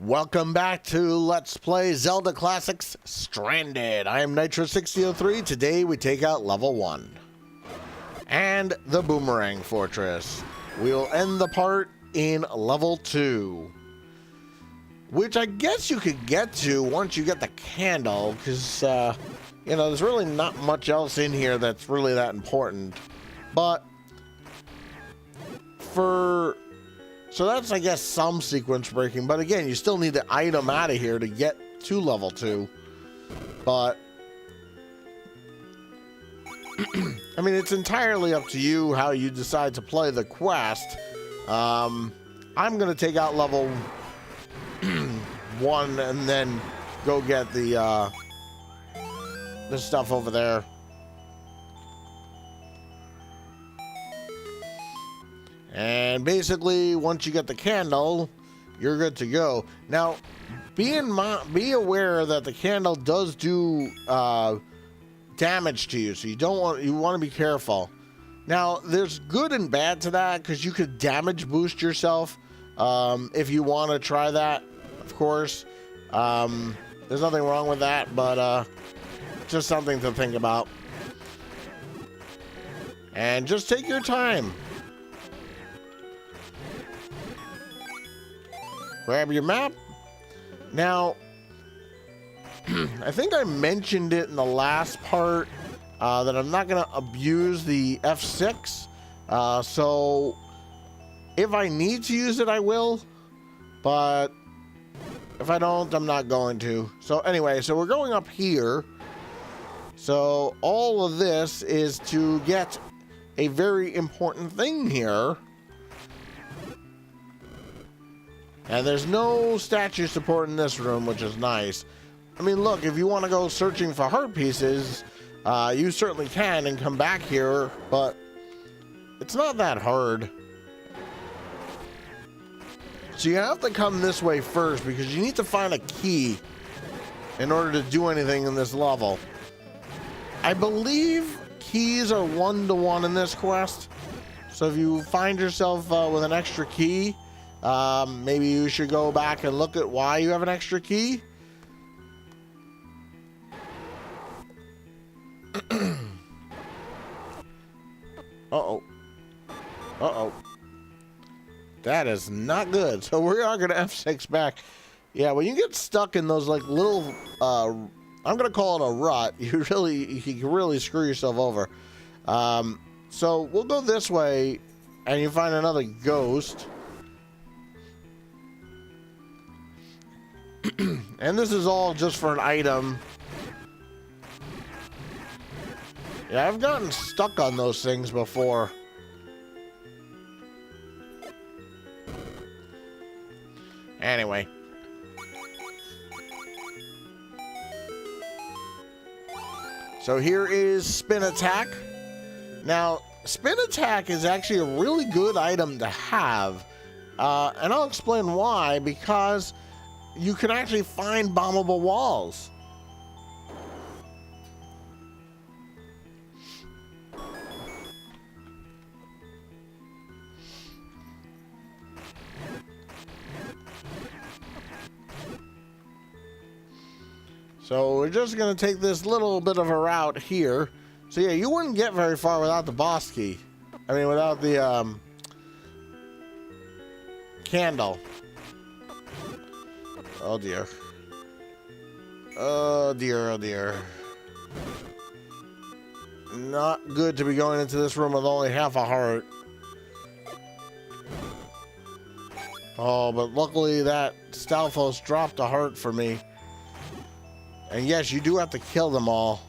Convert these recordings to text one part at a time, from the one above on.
Welcome back to Let's Play Zelda Classics Stranded. I am Nitro6003. Today we take out level 1 and the Boomerang Fortress. We'll end the part in level 2, which I guess you could get to once you get the candle, because you know, there's really not much else in here that's really that important. But so that's, I guess, some sequence breaking. But again, you still need the item out of here to get to level 2. But I mean, it's entirely up to you how you decide to play the quest. I'm gonna take out level 1 and then go get the stuff over there. And basically, once you get the candle, you're good to go. Now, be aware that the candle does do damage to you, so you want to be careful. Now, there's good and bad to that, because you could damage boost yourself if you want to try that, of course. There's nothing wrong with that, but just something to think about. And just take your time. Grab your map. Now, I think I mentioned it in the last part that I'm not going to abuse the F6. So if I need to use it, I will. But if I don't, I'm not going to. So anyway, so we're going up here. So all of this is to get a very important thing here. And there's no statue support in this room, which is nice. I mean, look, if you want to go searching for heart pieces, you certainly can and come back here, but it's not that hard. So you have to come this way first, because you need to find a key in order to do anything in this level. I believe keys are 1-to-1 in this quest. So if you find yourself with an extra key, maybe you should go back and look at why you have an extra key. Uh-oh. Uh-oh. That is not good. So we are going to F6 back. Yeah, when you get stuck in those, like, little, I'm going to call it a rut, you can really screw yourself over. So we'll go this way, and you find another ghost. And this is all just for an item. Yeah, I've gotten stuck on those things before. Anyway. So here is Spin Attack. Now, Spin Attack is actually a really good item to have. And I'll explain why, because you can actually find bombable walls. So we're just going to take this little bit of a route here. So yeah, you wouldn't get very far without the boss key. I mean, without the candle. Oh dear. Oh dear, oh dear. Not good to be going into this room with only half a heart. Oh, but luckily that Stalfos dropped a heart for me. And yes, you do have to kill them all.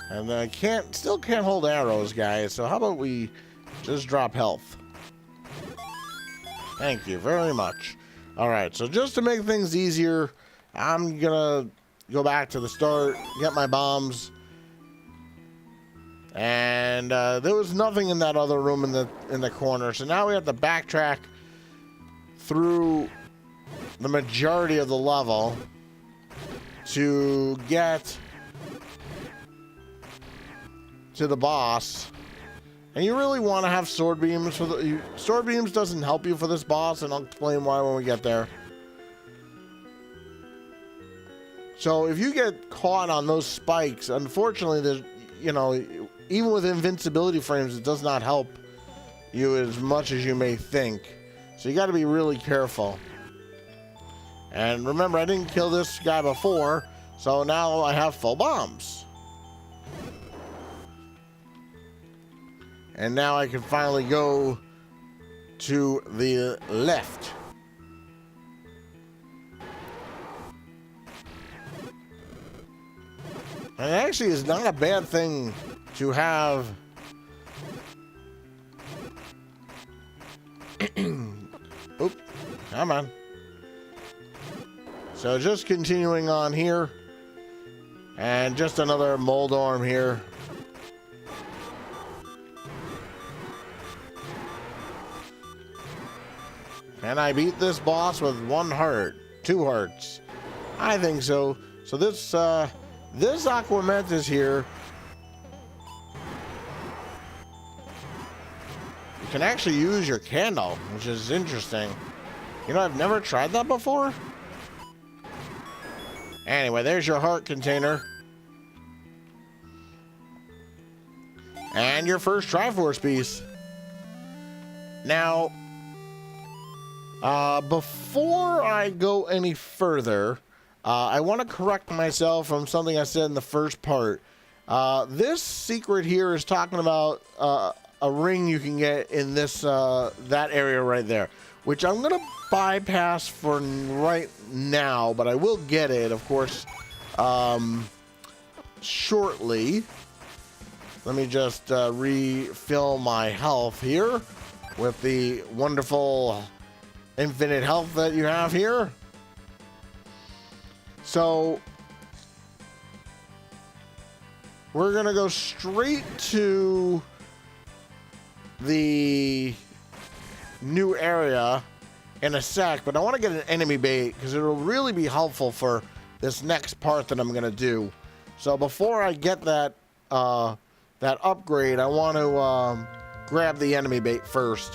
And I still can't hold arrows, guys. So how about we just drop health? Thank you very much. Alright, so just to make things easier, I'm gonna go back to the start, get my bombs. And there was nothing in that other room in the corner. So now we have to backtrack through the majority of the level to get to the boss. And you really want to have sword beams for the... Sword beams doesn't help you for this boss, and I'll explain why when we get there. So if you get caught on those spikes, unfortunately, there's, you know, even with invincibility frames, it does not help you as much as you may think. So you got to be really careful. And remember, I didn't kill this guy before, so now I have full bombs. And now I can finally go to the left. And it actually is not a bad thing to have. Oop, come on. So just continuing on here. And just another mold arm here. Can I beat this boss with 1 heart? 2 hearts? I think so. So this Aquamentus here, you can actually use your candle, which is interesting. You know, I've never tried that before. Anyway, there's your heart container. And your first Triforce piece. Now, before I go any further, I want to correct myself from something I said in the first part. This secret here is talking about a ring you can get in this that area right there, which I'm gonna bypass for right now, but I will get it, of course, shortly. Let me just refill my health here with the wonderful infinite health that you have here. So we're gonna go straight to the new area in a sec, but I want to get an enemy bait because it'll really be helpful for this next part that I'm gonna do. So before I get that that upgrade, I want to grab the enemy bait first.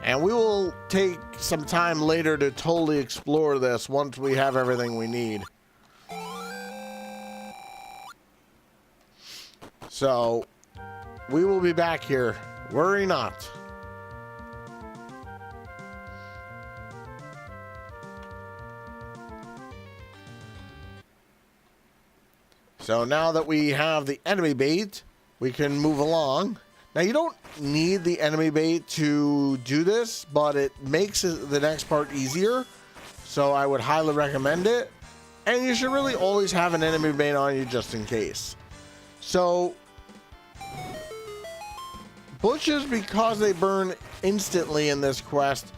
And we will take some time later to totally explore this once we have everything we need. So, we will be back here. Worry not. So now that we have the enemy bait, we can move along. Now, you don't need the enemy bait to do this, but it makes the next part easier. So I would highly recommend it. And you should really always have an enemy bait on you just in case. So, bushes, because they burn instantly in this quest,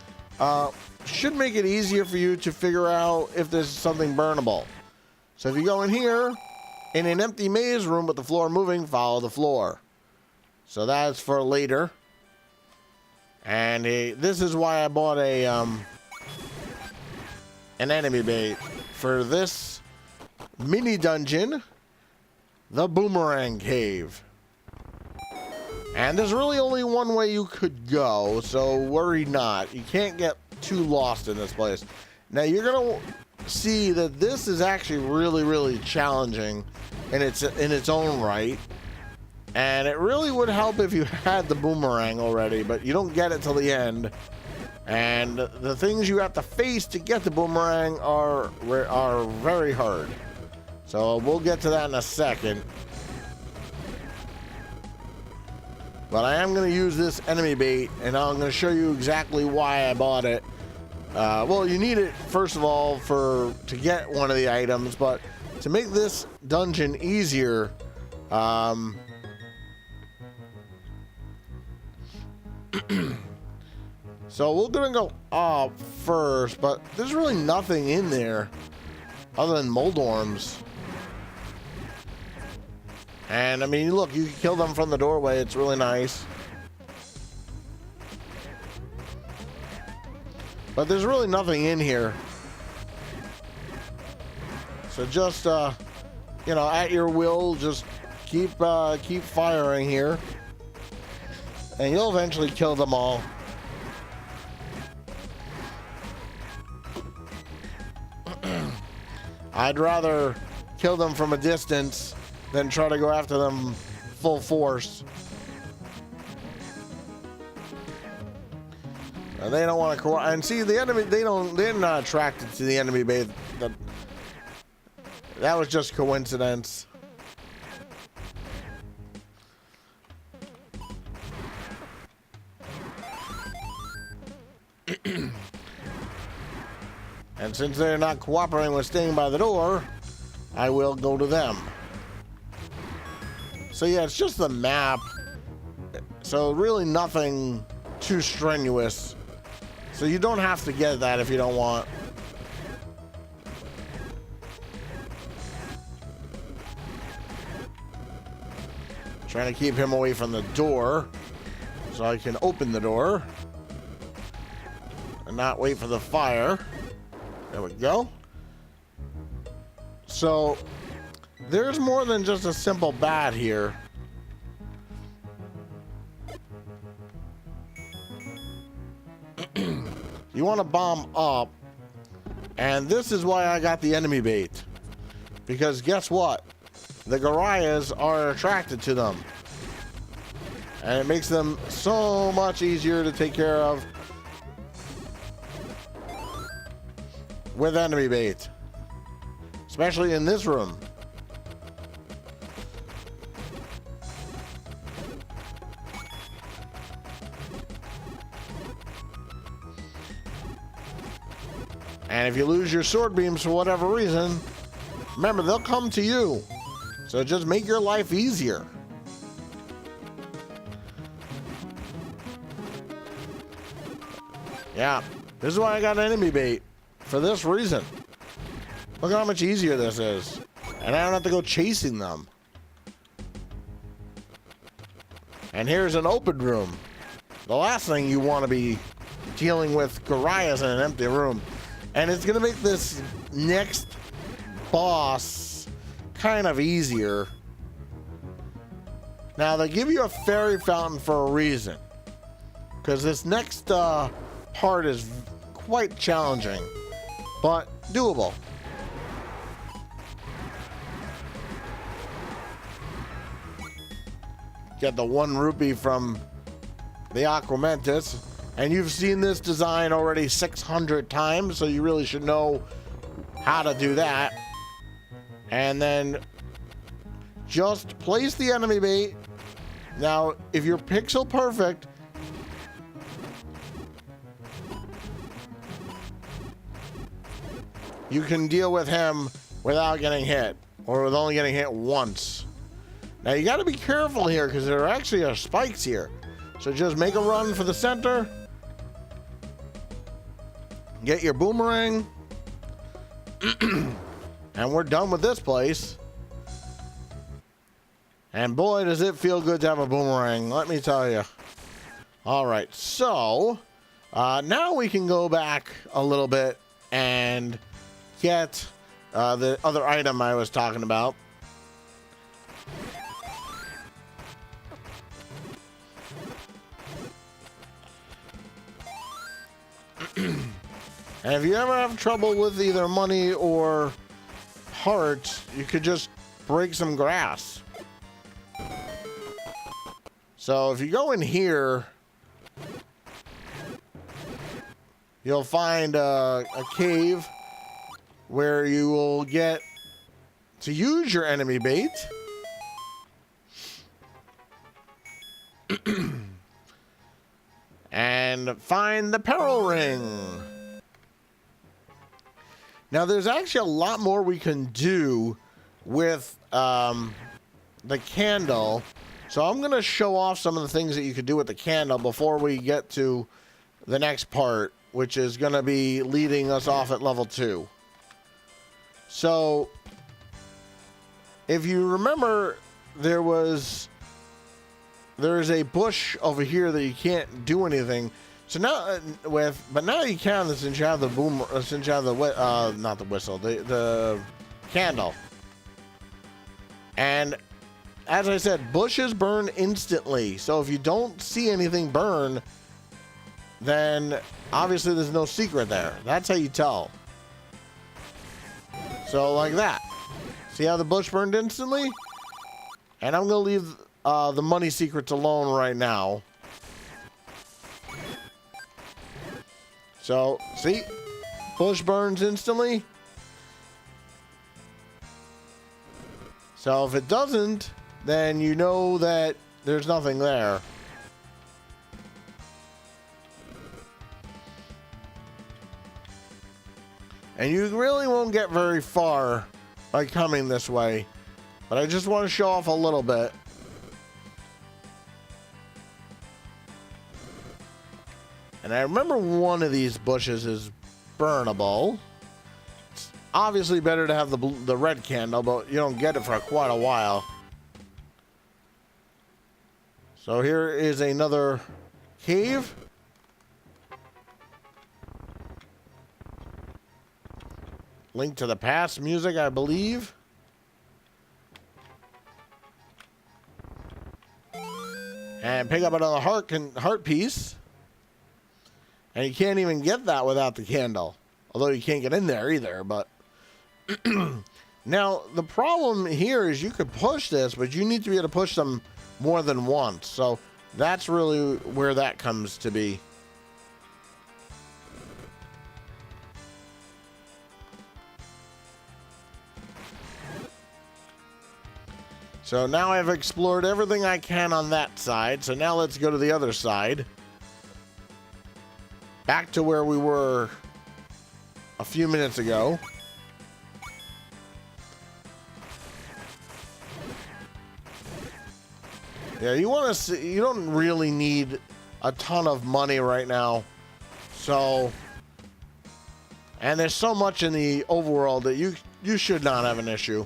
should make it easier for you to figure out if there's something burnable. So if you go in here, in an empty maze room with the floor moving, follow the floor. So that's for later. And this is why I bought a an enemy bait for this mini dungeon, the Boomerang Cave. And there's really only one way you could go, so worry not. You can't get too lost in this place. Now you're gonna see that this is actually really, really challenging in its own right. And it really would help if you had the boomerang already, but you don't get it till the end. And the things you have to face to get the boomerang are very hard. So we'll get to that in a second. But I am going to use this enemy bait, and I'm going to show you exactly why I bought it. Well, you need it, first of all, to get one of the items, but to make this dungeon easier, so we're gonna go up first, but there's really nothing in there other than moldorms. And I mean, look, you can kill them from the doorway. It's really nice. But there's really nothing in here. So just, you know, at your will, just keep firing here, and you'll eventually kill them all. I'd rather kill them from a distance than try to go after them full force. They don't want to and see the enemy. They're not attracted to the enemy base. That was just coincidence. And since they're not cooperating with staying by the door, I will go to them. So yeah, it's just the map. So really nothing too strenuous. So you don't have to get that if you don't want. Trying to keep him away from the door so I can open the door and not wait for the fire. There we go. So there's more than just a simple bat here. You want to bomb up, and this is why I got the enemy bait, because guess what? The Gorias are attracted to them, and it makes them so much easier to take care of with enemy bait, especially in this room. And if you lose your sword beams for whatever reason, remember, they'll come to you. So just make your life easier. Yeah, this is why I got enemy bait. For this reason. Look at how much easier this is. And I don't have to go chasing them. And here's an open room. The last thing you want to be dealing with Gorias in an empty room. And it's going to make this next boss kind of easier. Now, they give you a fairy fountain for a reason. Because this next part is quite challenging, but doable. Get the 1 rupee from the Aquamentus. And you've seen this design already 600 times, so you really should know how to do that. And then just place the enemy bait. Now, if you're pixel perfect, you can deal with him without getting hit, or with only getting hit once. Now, you got to be careful here, because there actually are spikes here. So just make a run for the center. Get your boomerang. And we're done with this place. And boy, does it feel good to have a boomerang, let me tell you. All right, so now we can go back a little bit and get the other item I was talking about. And if you ever have trouble with either money or hearts, you could just break some grass. So if you go in here, you'll find a cave where you will get to use your enemy bait. And find the peril ring. Now, there's actually a lot more we can do with the candle. So I'm going to show off some of the things that you could do with the candle before we get to the next part, which is going to be leading us off at level 2. So, if you remember, there's a bush over here that you can't do anything. So now but now you can, since you have the since you have the not the whistle, the candle. And as I said, bushes burn instantly. So if you don't see anything burn, then obviously there's no secret there. That's how you tell. So like that. See how the bush burned instantly? And I'm going to leave the money secrets alone right now. So, see? Bush burns instantly. So if it doesn't, then you know that there's nothing there. And you really won't get very far by coming this way. But I just want to show off a little bit. And I remember one of these bushes is burnable. It's obviously better to have the red candle, but you don't get it for quite a while. So here is another cave. Link to the Past music, I believe. And pick up another heart piece. And you can't even get that without the candle. Although you can't get in there either, but... Now, the problem here is you could push this, but you need to be able to push them more than once. So that's really where that comes to be. So now I've explored everything I can on that side. So now let's go to the other side. Back to where we were a few minutes ago. Yeah, you want to see, you don't really need a ton of money right now. So, and there's so much in the overworld that you should not have an issue.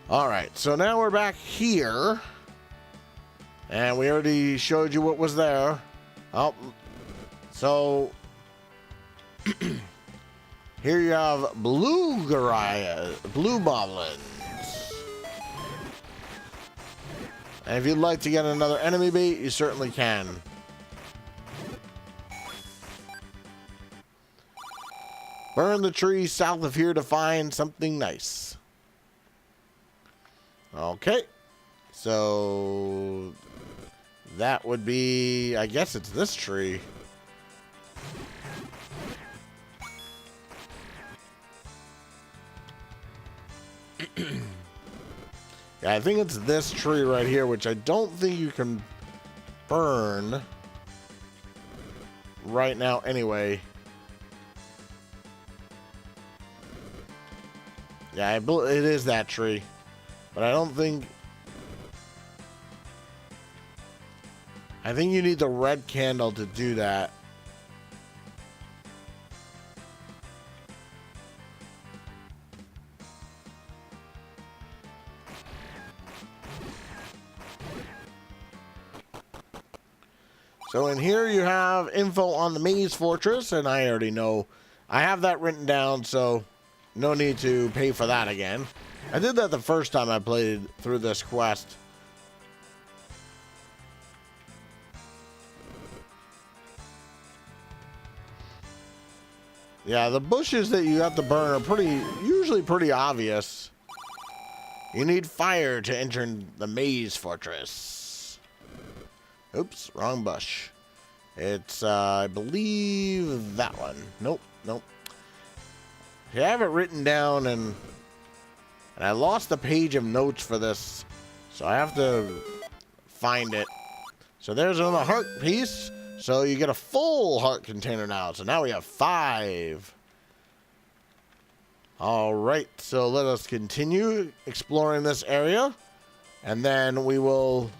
All right, so now we're back here. And we already showed you what was there. Oh, so here you have blue moblins. And if you'd like to get another enemy bait, you certainly can. Burn the tree south of here to find something nice. Okay. So that would be, I guess it's this tree. Yeah, I think it's this tree right here, which I don't think you can burn right now anyway. Yeah, it is that tree. But I don't think... I think you need the red candle to do that. So in here you have info on the Maze Fortress, and I already know. I have that written down, so no need to pay for that again. I did that the first time I played through this quest. Yeah, the bushes that you have to burn are usually pretty obvious. You need fire to enter the Maze Fortress. Oops, wrong bush. It's, I believe that one. Nope. I have it written down, and I lost the page of notes for this, so I have to find it. So there's another heart piece. So you get a full heart container now. So now we have 5. All right, so let us continue exploring this area, and then we will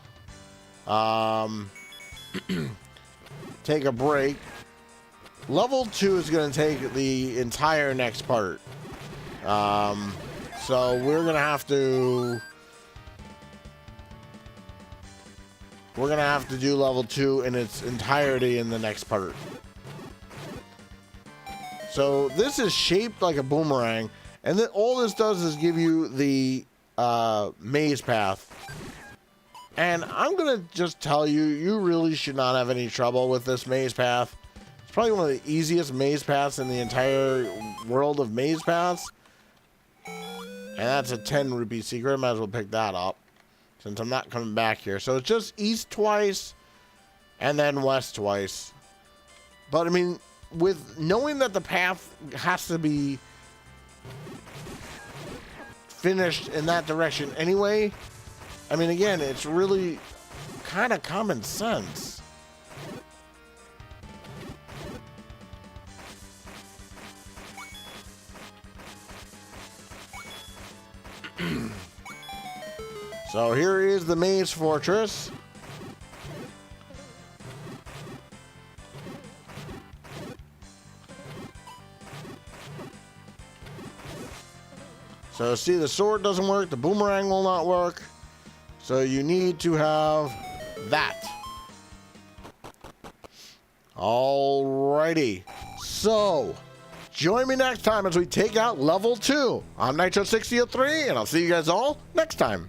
take a break. Level 2 is going to take the entire next part. So we're going to have to do level 2 in its entirety in the next part. So this is shaped like a boomerang, and then all this does is give you the maze path. And I'm going to just tell you, you really should not have any trouble with this maze path. It's probably one of the easiest maze paths in the entire world of maze paths. And that's a 10 rupee secret. I might as well pick that up since I'm not coming back here. So it's just east twice and then west twice. But I mean, with knowing that the path has to be finished in that direction anyway, I mean, again, it's really kind of common sense. So here is the maze fortress. So see, the sword doesn't work, the boomerang will not work. So you need to have that. Alrighty. So join me next time as we take out level 2. I'm Nitro6003, and I'll see you guys all next time.